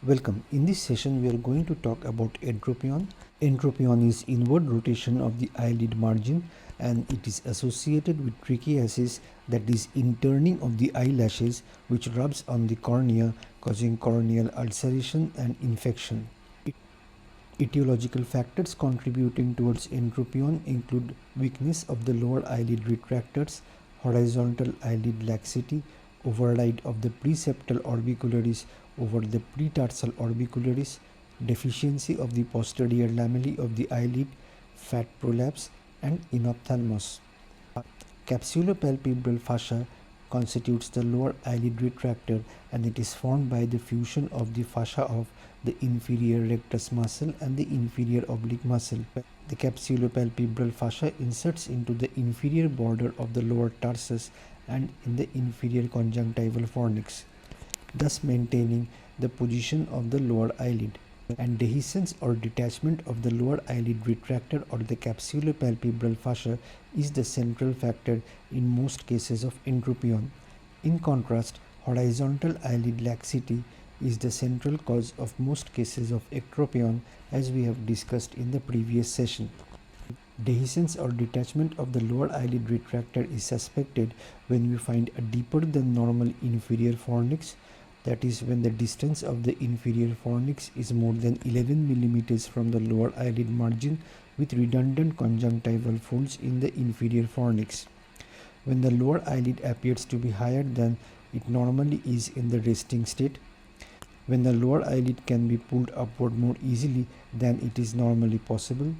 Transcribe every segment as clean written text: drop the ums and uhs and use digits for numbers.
Welcome. In this session, we are going to talk about entropion. Entropion is inward rotation of the eyelid margin and it is associated with trichiasis, that is interning of the eyelashes, which rubs on the cornea, causing corneal ulceration and infection. Etiological factors contributing towards entropion include weakness of the lower eyelid retractors, horizontal eyelid laxity, override of the preseptal orbicularis over the pretarsal orbicularis, deficiency of the posterior lamellae of the eyelid, fat prolapse, and enophthalmos. Capsulopalpebral fascia constitutes the lower eyelid retractor and it is formed by the fusion of the fascia of the inferior rectus muscle and the inferior oblique muscle. The capsulopalpebral fascia inserts into the inferior border of the lower tarsus and in the inferior conjunctival fornix, thus maintaining the position of the lower eyelid. And dehiscence or detachment of the lower eyelid retractor or the capsulopalpebral fascia is the central factor in most cases of entropion. In contrast, horizontal eyelid laxity is the central cause of most cases of ectropion, as we have discussed in the previous session. Dehiscence or detachment of the lower eyelid retractor is suspected when we find a deeper than normal inferior fornix, that is when the distance of the inferior fornix is more than 11 mm from the lower eyelid margin with redundant conjunctival folds in the inferior fornix. When the lower eyelid appears to be higher than it normally is in the resting state. When the lower eyelid can be pulled upward more easily than it is normally possible.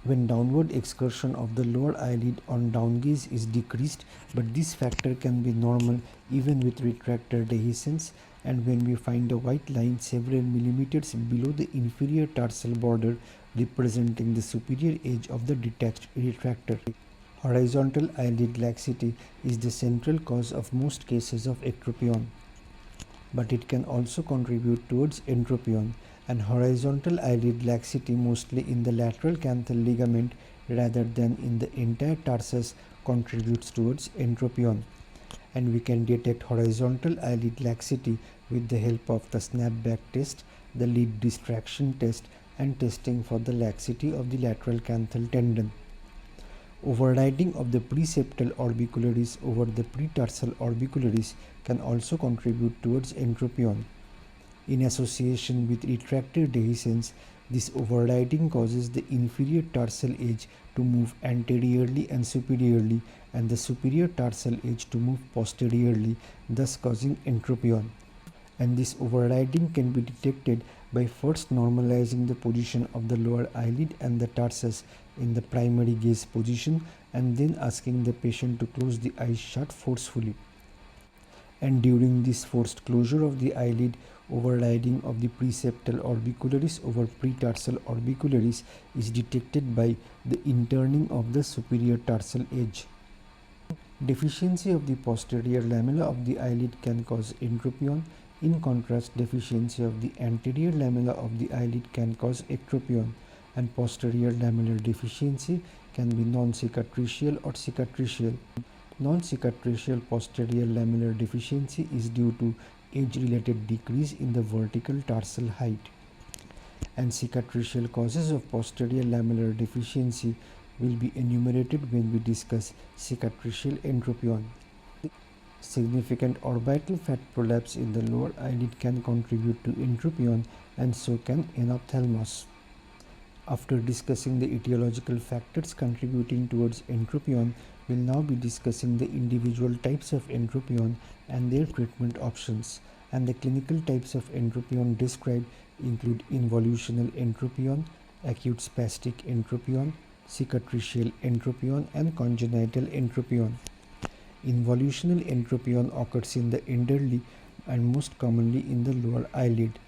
When downward excursion of the lower eyelid on downgaze is decreased, but this factor can be normal even with retractor dehiscence, and when we find a white line several millimeters below the inferior tarsal border representing the superior edge of the detached retractor. Horizontal eyelid laxity is the central cause of most cases of ectropion, but it can also contribute towards entropion, and horizontal eyelid laxity mostly in the lateral canthal ligament rather than in the entire tarsus contributes towards entropion. And we can detect horizontal eyelid laxity with the help of the snapback test, the lid distraction test, and testing for the laxity of the lateral canthal tendon. Overriding of the preseptal orbicularis over the pretarsal orbicularis can also contribute towards entropion. In association with retractor dehiscence, this overriding causes the inferior tarsal edge to move anteriorly and superiorly and the superior tarsal edge to move posteriorly, thus causing entropion. And this overriding can be detected by first normalizing the position of the lower eyelid and the tarsus in the primary gaze position and then asking the patient to close the eyes shut forcefully. And during this forced closure of the eyelid, overriding of the preseptal orbicularis over pretarsal orbicularis is detected by the interning of the superior tarsal edge. Deficiency of the posterior lamella of the eyelid can cause entropion. In contrast, deficiency of the anterior lamella of the eyelid can cause ectropion, and posterior lamellar deficiency can be non-cicatricial or cicatricial. Non-cicatricial posterior lamellar deficiency is due to age-related decrease in the vertical tarsal height. And cicatricial causes of posterior lamellar deficiency will be enumerated when we discuss cicatricial entropion. Significant orbital fat prolapse in the lower eyelid can contribute to entropion, and so can enophthalmos. After discussing the etiological factors contributing towards entropion, we will now be discussing the individual types of entropion and their treatment options. And the clinical types of entropion described include involutional entropion, acute spastic entropion, cicatricial entropion, and congenital entropion. Involutional entropion occurs in the enderly and most commonly in the lower eyelid.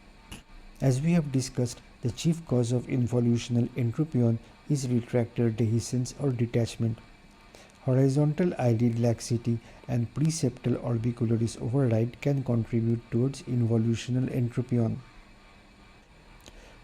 As we have discussed, the chief cause of involutional entropion is retractor dehiscence or detachment. Horizontal eyelid laxity and preseptal orbicularis override can contribute towards involutional entropion.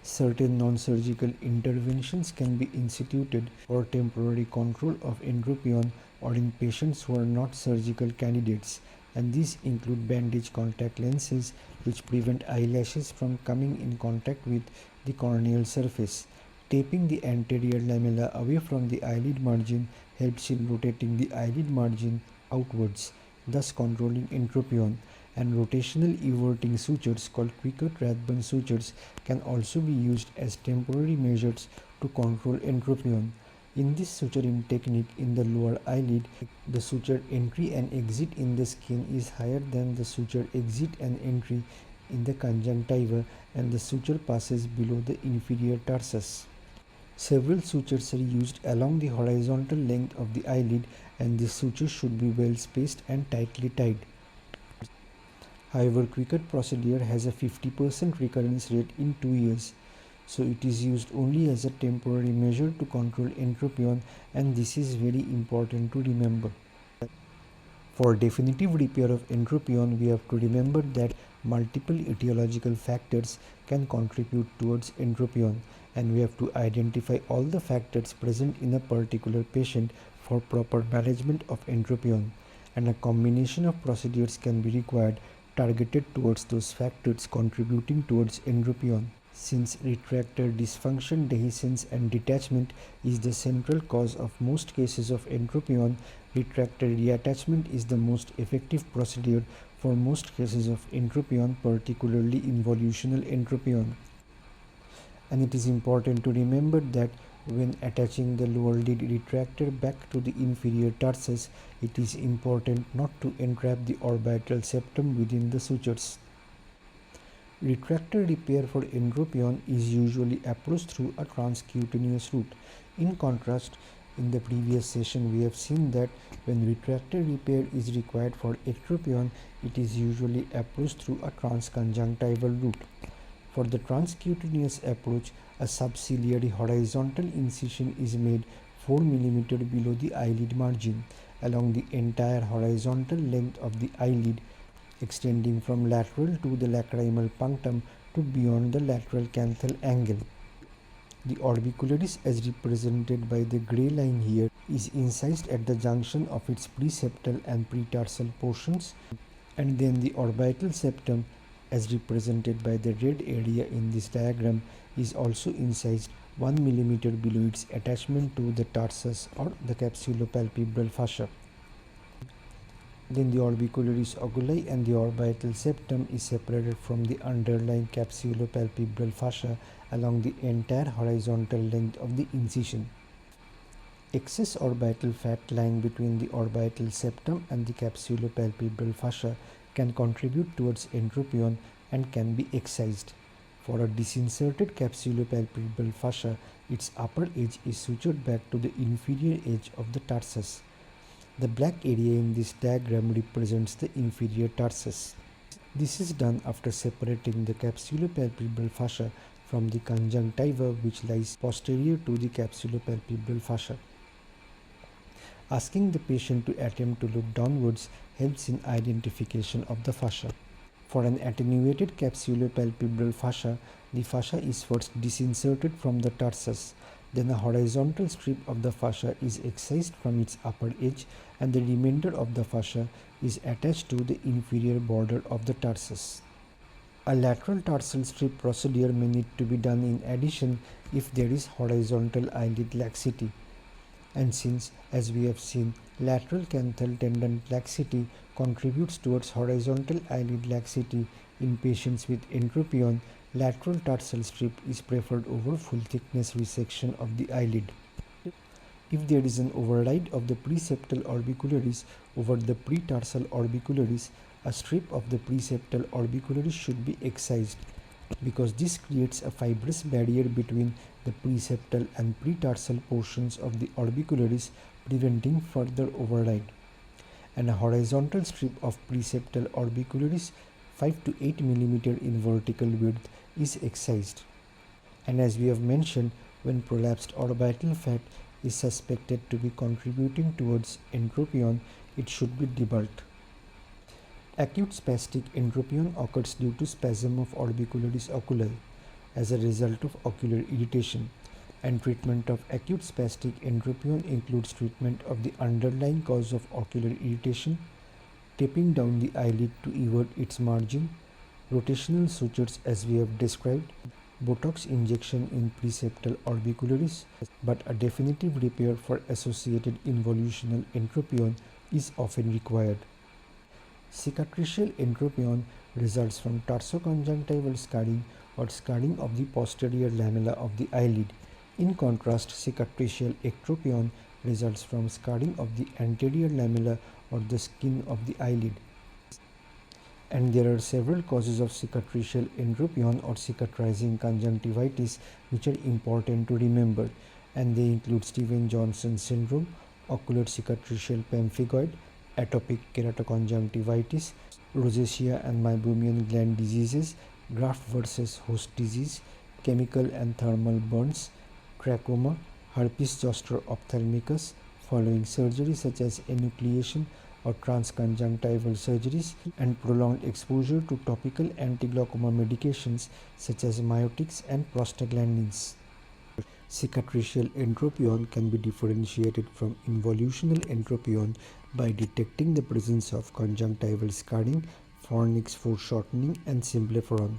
Certain non-surgical interventions can be instituted for temporary control of entropion or in patients who are not surgical candidates, and these include bandage contact lenses which prevent eyelashes from coming in contact with the corneal surface. Taping the anterior lamella away from the eyelid margin helps in rotating the eyelid margin outwards, thus controlling entropion. And rotational everting sutures called Quicker-Rathbun sutures can also be used as temporary measures to control entropion. In this suturing technique in the lower eyelid, the suture entry and exit in the skin is higher than the suture exit and entry in the conjunctiva, and the suture passes below the inferior tarsus. Several sutures are used along the horizontal length of the eyelid, and these sutures should be well spaced and tightly tied. However, Quicker procedure has a 50% recurrence rate in 2 years, so it is used only as a temporary measure to control entropion, and this is very important to remember. For definitive repair of entropion, we have to remember that multiple etiological factors can contribute towards entropion, and we have to identify all the factors present in a particular patient for proper management of entropion, and a combination of procedures can be required targeted towards those factors contributing towards entropion. Since retractor dysfunction, dehiscence and detachment is the central cause of most cases of entropion, retractor reattachment is the most effective procedure for most cases of entropion, particularly involutional entropion. And it is important to remember that when attaching the lower lid retractor back to the inferior tarsus, it is important not to entrap the orbital septum within the sutures. Retractor repair for entropion is usually approached through a transcutaneous route. In contrast, in the previous session we have seen that when retractor repair is required for entropion, it is usually approached through a transconjunctival route. For the transcutaneous approach, a subciliary horizontal incision is made 4 mm below the eyelid margin along the entire horizontal length of the eyelid, extending from lateral to the lacrimal punctum to beyond the lateral canthal angle. The orbicularis, as represented by the grey line here, is incised at the junction of its preseptal and pretarsal portions, and then the orbital septum, as represented by the red area in this diagram, is also incised 1 mm below its attachment to the tarsus or the capsulopalpebral fascia. Then the orbicularis oculi and the orbital septum is separated from the underlying capsulopalpebral fascia along the entire horizontal length of the incision. Excess orbital fat lying between the orbital septum and the capsulopalpebral fascia can contribute towards entropion and can be excised. For a disinserted capsulopalpebral fascia, its upper edge is sutured back to the inferior edge of the tarsus. The black area in this diagram represents the inferior tarsus. This is done after separating the capsulopalpebral fascia from the conjunctiva, which lies posterior to the capsulopalpebral fascia. Asking the patient to attempt to look downwards helps in identification of the fascia. For an attenuated capsulopalpebral fascia, the fascia is first disinserted from the tarsus. Then a horizontal strip of the fascia is excised from its upper edge, and the remainder of the fascia is attached to the inferior border of the tarsus. A lateral tarsal strip procedure may need to be done in addition if there is horizontal eyelid laxity. And since, as we have seen, lateral canthal tendon laxity contributes towards horizontal eyelid laxity in patients with entropion, lateral tarsal strip is preferred over full thickness resection of the eyelid. If there is an override of the preseptal orbicularis over the pretarsal orbicularis, a strip of the preseptal orbicularis should be excised, because this creates a fibrous barrier between the preseptal and pretarsal portions of the orbicularis, preventing further override. And a horizontal strip of preseptal orbicularis 5 to 8 mm in vertical width is excised. And as we have mentioned, when prolapsed orbital fat is suspected to be contributing towards entropion, it should be debulked. Acute spastic entropion occurs due to spasm of orbicularis oculi as a result of ocular irritation, and treatment of acute spastic entropion includes treatment of the underlying cause of ocular irritation, taping down the eyelid to evert its margin, rotational sutures as we have described, Botox injection in preseptal orbicularis, but a definitive repair for associated involutional entropion is often required. Cicatricial entropion results from tarsoconjunctival scarring or scarring of the posterior lamella of the eyelid. In contrast, cicatricial ectropion results from scarring of the anterior lamella or the skin of the eyelid. And there are several causes of cicatricial entropion or cicatrizing conjunctivitis which are important to remember, and they include Stevens-Johnson syndrome, ocular cicatricial pemphigoid, atopic keratoconjunctivitis, rosacea and meibomian gland diseases, graft versus host disease, chemical and thermal burns, trachoma, herpes zoster ophthalmicus following surgery such as enucleation or transconjunctival surgeries, and prolonged exposure to topical antiglaucoma medications such as myotics and prostaglandins. Cicatricial entropion can be differentiated from involutional entropion by detecting the presence of conjunctival scarring, fornix foreshortening, and symblepharon.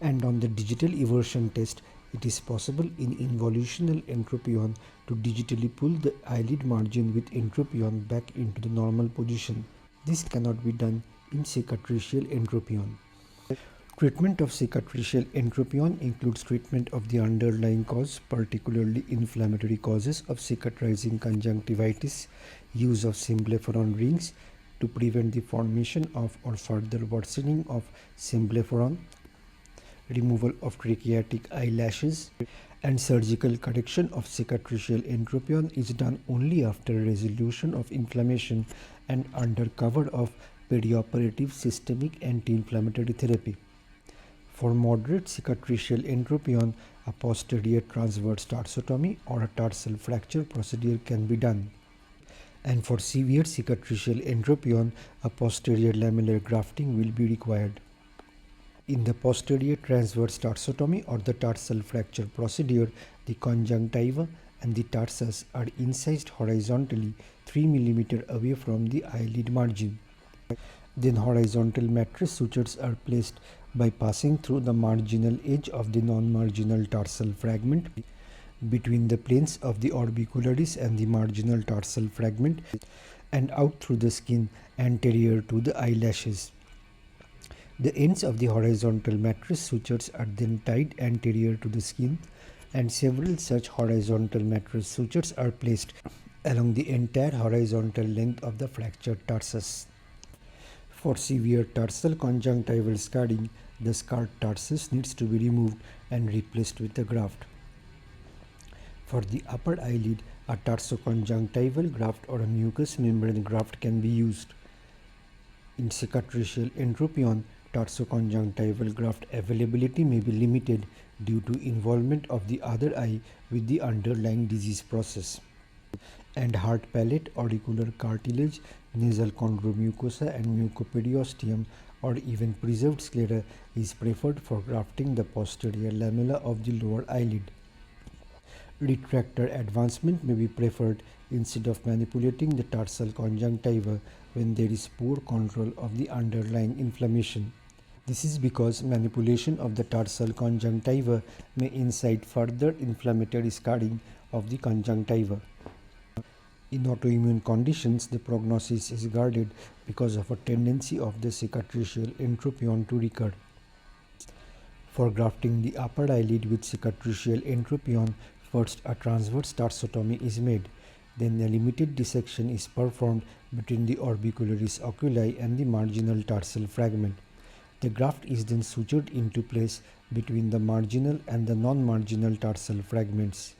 And on the digital eversion test, it is possible in involutional entropion to digitally pull the eyelid margin with entropion back into the normal position. This cannot be done in cicatricial entropion. Treatment of cicatricial entropion includes treatment of the underlying cause, particularly inflammatory causes of cicatrizing conjunctivitis, use of symblepharon rings to prevent the formation of or further worsening of symblepharon, removal of tracheatic eyelashes, and surgical correction of cicatricial entropion is done only after resolution of inflammation and under cover of perioperative systemic anti-inflammatory therapy. For moderate cicatricial entropion, a posterior transverse tarsotomy or a tarsal fracture procedure can be done. And for severe cicatricial entropion, a posterior lamellar grafting will be required. In the posterior transverse tarsotomy or the tarsal fracture procedure, the conjunctiva and the tarsus are incised horizontally 3 mm away from the eyelid margin. Then horizontal mattress sutures are placed by passing through the marginal edge of the non-marginal tarsal fragment between the planes of the orbicularis and the marginal tarsal fragment and out through the skin anterior to the eyelashes. The ends of the horizontal mattress sutures are then tied anterior to the skin, and several such horizontal mattress sutures are placed along the entire horizontal length of the fractured tarsus. For severe tarsal conjunctival scarring, the scarred tarsus needs to be removed and replaced with a graft. For the upper eyelid, a tarsoconjunctival graft or a mucous membrane graft can be used. In cicatricial entropion, tarsoconjunctival graft availability may be limited due to involvement of the other eye with the underlying disease process. And heart palate, auricular cartilage, nasal chondromucosa and mucoperiosteum or even preserved sclera is preferred for grafting the posterior lamella of the lower eyelid. Retractor advancement may be preferred instead of manipulating the tarsal conjunctiva when there is poor control of the underlying inflammation. This is because manipulation of the tarsal conjunctiva may incite further inflammatory scarring of the conjunctiva. In autoimmune conditions, the prognosis is guarded because of a tendency of the cicatricial entropion to recur. For grafting the upper eyelid with cicatricial entropion, first a transverse tarsotomy is made. Then a limited dissection is performed between the orbicularis oculi and the marginal tarsal fragment. The graft is then sutured into place between the marginal and the non-marginal tarsal fragments,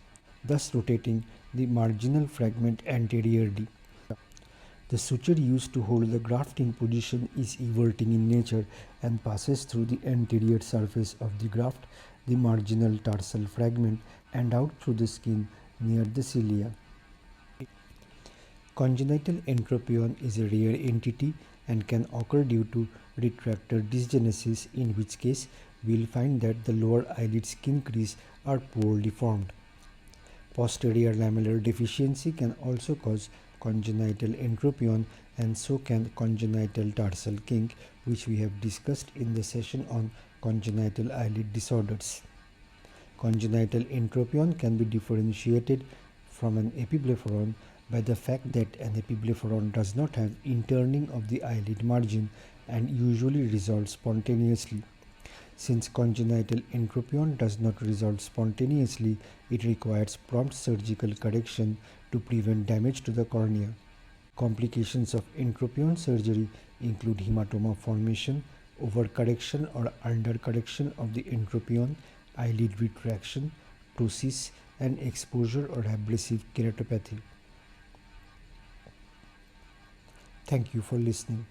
thus rotating the marginal fragment anteriorly. The suture used to hold the grafting position is everting in nature and passes through the anterior surface of the graft, the marginal tarsal fragment, and out through the skin near the cilia. Congenital entropion is a rare entity and can occur due to retractor dysgenesis, in which case we will find that the lower eyelid skin crease are poorly formed. Posterior lamellar deficiency can also cause congenital entropion, and so can congenital tarsal kink, which we have discussed in the session on congenital eyelid disorders. Congenital entropion can be differentiated from an epiblepharon by the fact that an epiblepharon does not have interning of the eyelid margin and usually resolves spontaneously. Since congenital entropion does not resolve spontaneously, it requires prompt surgical correction to prevent damage to the cornea. Complications of entropion surgery include hematoma formation, overcorrection or undercorrection of the entropion, eyelid retraction, ptosis, and exposure or abrasive keratopathy. Thank you for listening.